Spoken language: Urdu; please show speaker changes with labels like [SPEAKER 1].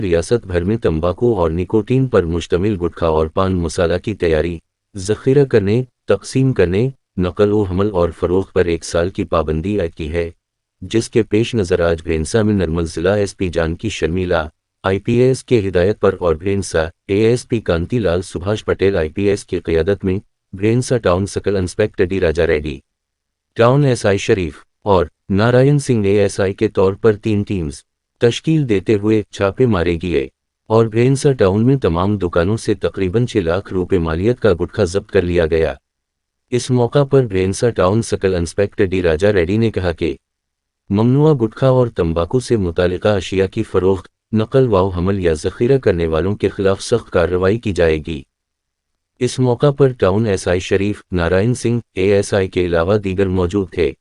[SPEAKER 1] ریاست بھر میں تمباکو اور نکوٹین پر مشتمل گٹکھا اور پان مسالہ کی تیاری، ذخیرہ کرنے، تقسیم کرنے، نقل و حمل اور فروخت پر 1 سال کی پابندی عائد کی ہے، جس کے پیش نظر آج بھینسا میں نرمل ضلع S P Janki Sharmila IPS کے ہدایت پر اور بھینسا ASP کانتی لال سبھاش پٹیل IPS کی قیادت میں بھینسا ٹاؤن سکل انسپیکٹر ڈی راجا ریڈی، ٹاؤن SI شریف اور نارائن سنگھ ASI کے طور پر 3 ٹیمز تشکیل دیتے ہوئے چھاپے مارے گئے اور بھینسا ٹاؤن میں تمام دکانوں سے تقریباً 6 لاکھ روپے مالیت کا گٹکھا ضبط کر لیا گیا۔ اس موقع پر بھینسا ٹاؤن سکل انسپیکٹر ڈی راجا ریڈی نے کہا کہ ممنوعہ گٹکھا اور تمباکو سے متعلقہ اشیاء کی فروخت، نقل و حمل یا ذخیرہ کرنے والوں کے خلاف سخت کارروائی کی جائے گی۔ اس موقع پر ٹاؤن SI شریف، نارائن سنگھ ASI کے علاوہ دیگر موجود تھے۔